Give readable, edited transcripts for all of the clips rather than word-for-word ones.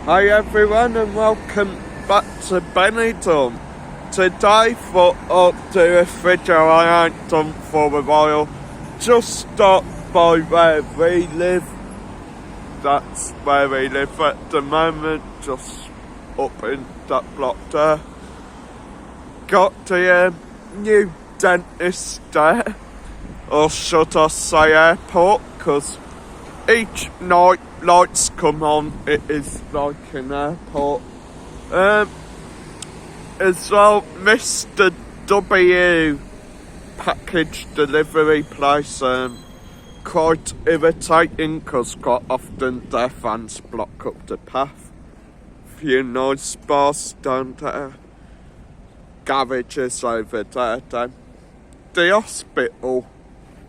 Hi everyone and welcome back to Benidorm. Today thought I'd do a video I ain't done for a while. Just stop by where we live. That's where we live at the moment, just up in that block there. Got the new dentist there, or should I say airport, because each night lights come on, it is like an airport. As well, Mr. W package delivery place, quite irritating because quite often their fans block up the path. Few nice bars down there, garages over there, then the hospital.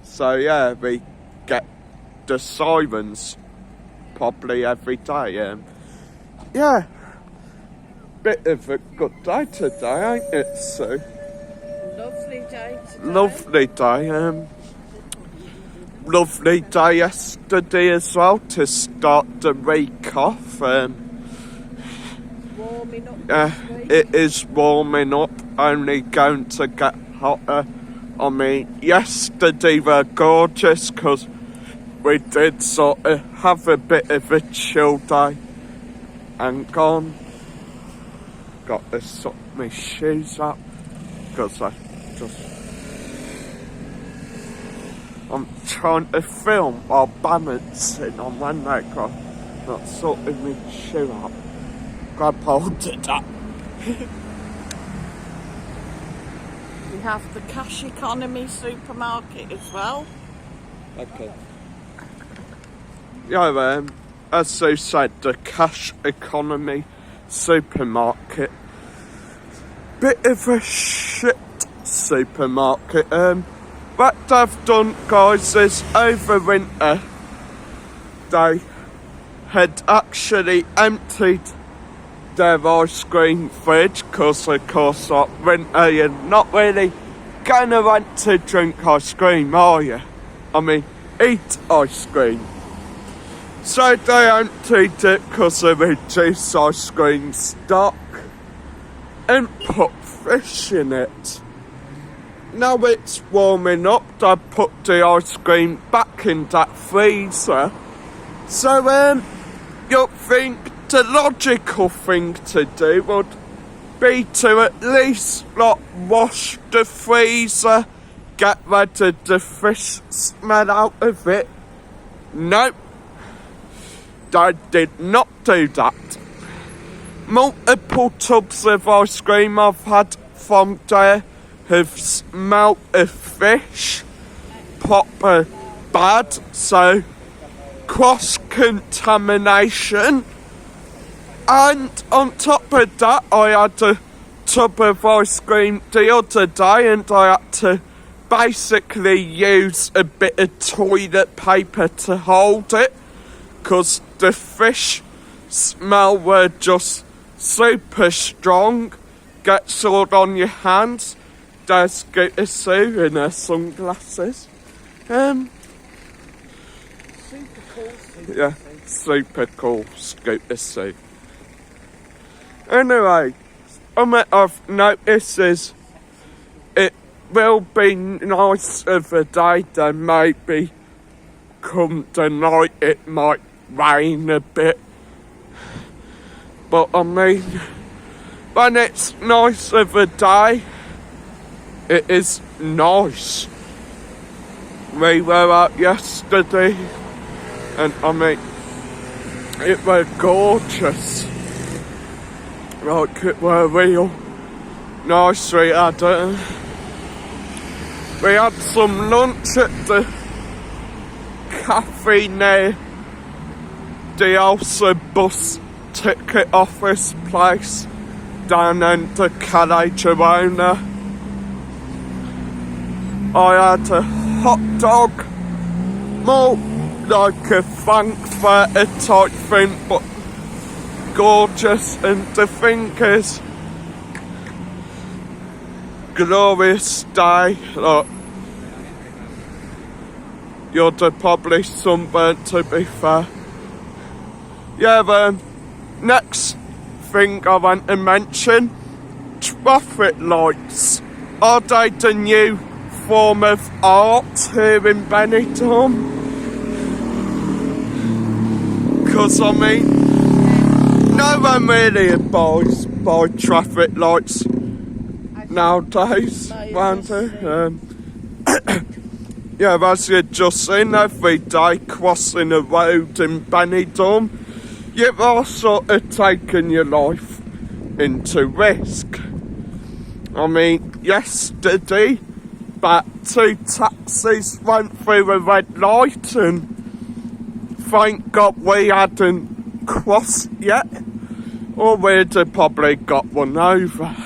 So yeah, we get the sirens probably every day. Yeah, bit of a good day today, ain't it, Sue? Lovely day today. Lovely day. Lovely day yesterday as well to start the week off. Warming up Yeah, this week. it is warming up, only going to get hotter. I mean, yesterday were gorgeous because we did sort of have a bit of a chill day. And got to sort my shoes up because I'm trying to film while balancing on one leg, not sorting my shoe up. Grab hold of that. We have the Cash Economy supermarket as well. Okay. Yeah, as they said, the Cash Economy supermarket. Bit of a shit supermarket. What they've done, guys, is over winter they had actually emptied their ice cream fridge because, of course, like winter, you're not really gonna want to drink ice cream, are you? I mean, eat ice cream. So they emptied it because of reduced ice cream stock and put fish in it. Now it's warming up, they put the ice cream back in that freezer. So you'd think the logical thing to do would be to at least wash the freezer, get rid of the fish smell out of it. Nope, they did not do that. Multiple tubs of ice cream I've had from there have smelt of fish, proper bad, so cross-contamination. And on top of that, I had a tub of ice cream the other day and I had to basically use a bit of toilet paper to hold it because the fish smell were just super strong. Gets all on your hands. There's Scooter Sue in her sunglasses. Super cool. Yeah, super cool Scooter Sue. Anyway, what I've noticed is it will be nice of a day, then maybe come the night it might rain a bit. But I mean, when it's nice of a day, it is nice. We were out yesterday and I mean, it were gorgeous. Like it were real nice. We had some lunch at the cafe near the also bus ticket office place down in the Calais Girona. I had a hot dog, more like a frankfurter type thing, but gorgeous. And the thing is, glorious day. Look, you're probably sunburnt, to be fair. Yeah, next thing I want to mention, traffic lights. Are they the new form of art here in Benidorm? Because I mean, no one really abides by traffic lights nowadays, won't they? Yeah, as you've just seen, every day crossing a road in Benidorm, you are sort of taking your life into risk. I mean, yesterday, but 2 taxis went through a red light, and thank God we hadn't crossed yet, or we'd have probably got one over.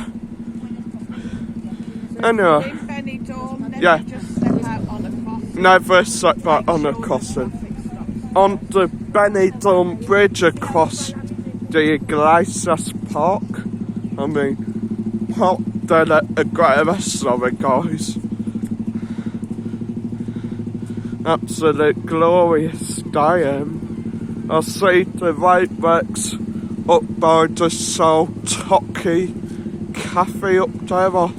Anyway, In Benidorm, never yeah. just step out on a crossing. Never step out on a crossing. On the Benidorm Bridge across the Iglesias Park. I mean, Park de la Iglesia, sorry guys. Absolute glorious day. I see the roadworks up by the Sol Toki Cafe up there are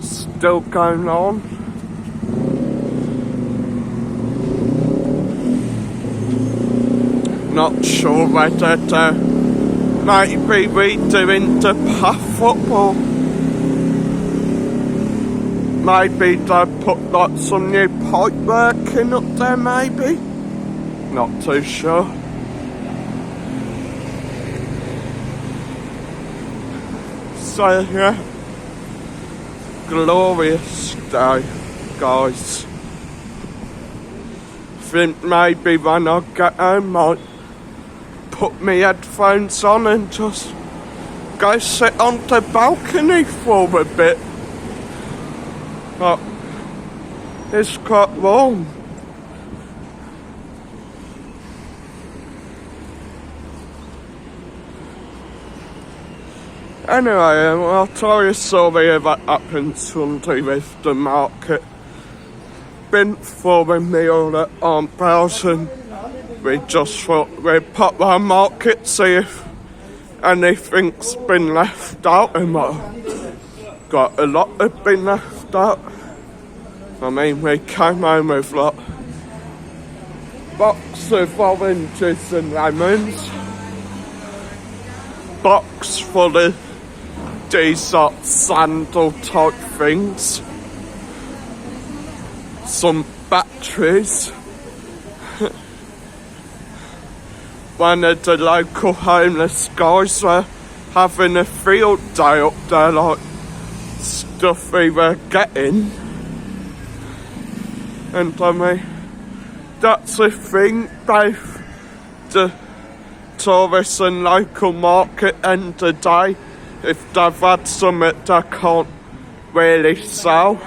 still going on. Not sure whether they're maybe redoing the path up, or maybe they put like some new pipe working up there, maybe. Not too sure. So yeah, glorious day, guys. Think maybe when I get home I might put my headphones on and just go sit on the balcony for a bit. But it's quite warm. Anyway, I'll tell you a story of what happened Sunday with the market. Been for a meal at Aunt Belle's, and we just thought we'd pop our market, see if anything's been left out, and got a lot have been left out. I mean, we came home with like box of oranges and lemons, box full of these sandal type things, some batteries. One of the local homeless guys were having a field day up there, like stuff we were getting. And I mean, that's the thing, both the tourist and local market end of the day, if they've had something they can't really sell,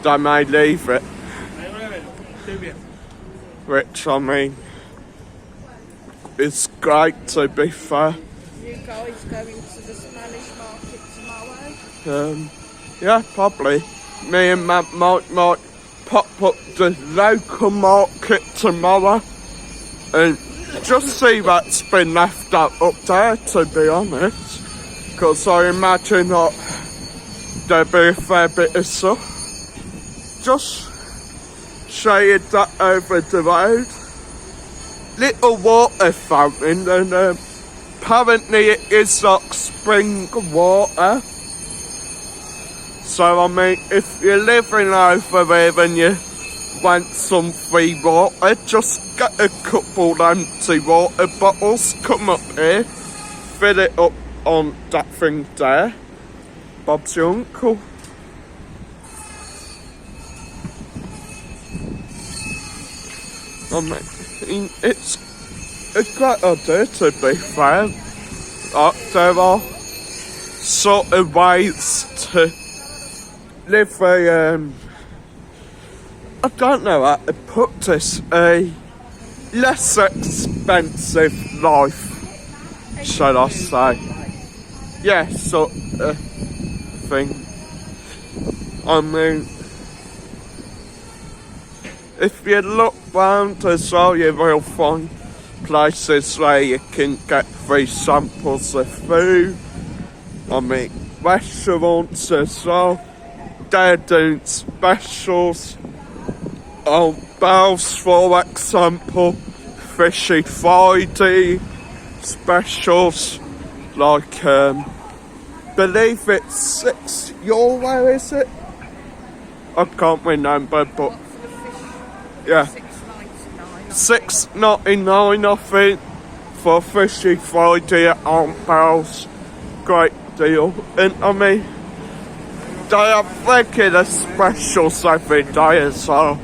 they may leave it. Which, I mean, is great, to be fair. You guys going to the Spanish market tomorrow? Yeah, probably. Me and Matt might pop up the local market tomorrow and just see what's been left up there, to be honest. Because I imagine that there'll be a fair bit of stuff. Just shade that over the road. Little water fountain, and apparently it is like spring water. So I mean, if you're living over here and you want some free water, just get a couple empty water bottles, come up here, fill it up on that thing there. Bob's your uncle. I mean, it's a great idea, to be fair. There are sort of ways to live a, I don't know how to put this, a less expensive life, shall I say. Yeah, sort of thing. I mean, if you look round as well, you will find places where you can get free samples of food. I mean, restaurants as well. They're doing specials on Bells, for example, Fishy Friday specials, like, believe it's €6, is it? I can't remember, but yeah, $6.99 I think for Fishy Friday at Aunt Bells. Great deal. And I mean, they have regular specials every day as well.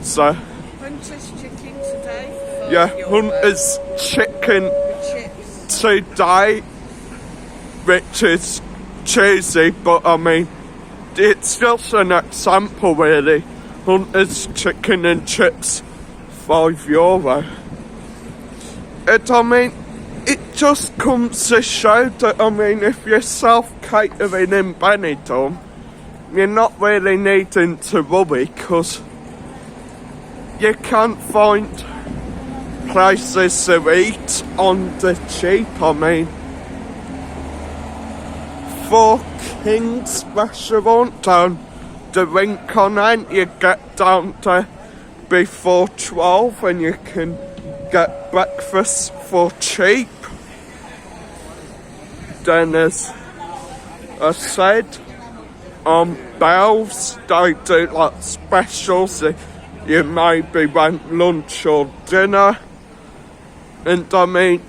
So Hunter's chicken today. yeah, Hunter's chicken today, which is cheesy, but I mean, it's just an example really. Hunter's chicken and chips, €5. And I mean, it just comes to show that, I mean, if you're self-catering in Benidorm, you're not really needing to worry, because you can't find places to eat on the cheap. I mean, for King's restaurant down the Rincon end, you get down there before 12 and you can get breakfast for cheap. Then, as I said, on Bells, they do like specials. You maybe want lunch or dinner. And I mean,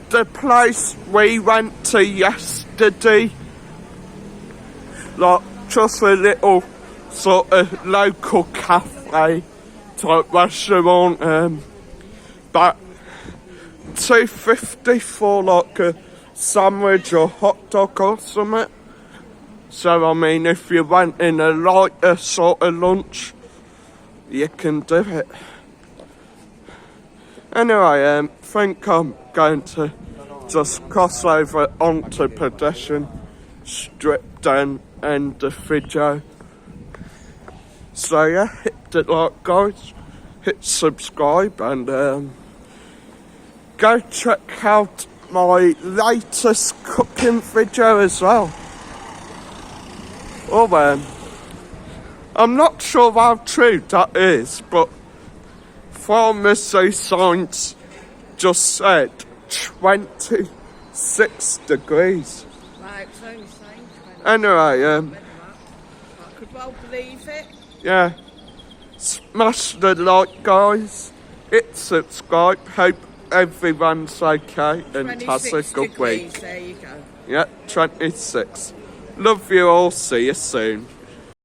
the place we went to yesterday, like just a little sort of local cafe type restaurant, but $2.50 for like a sandwich or hot dog or something. So I mean, if you went in a lighter sort of lunch, you can do it. Anyway, I think I'm going to just cross over onto pedestrian strip then end the video. So yeah, hit the like guys, hit subscribe, and go check out my latest cooking video as well. Oh, I'm not sure how true that is, but pharmacy science just said 26 degrees. Right, it's only saying 20. Anyway, I could well believe it. yeah, smash the like guys, hit subscribe, hope everyone's okay and has a good degrees, week. there you go. Yeah, 26. Love you all, see you soon.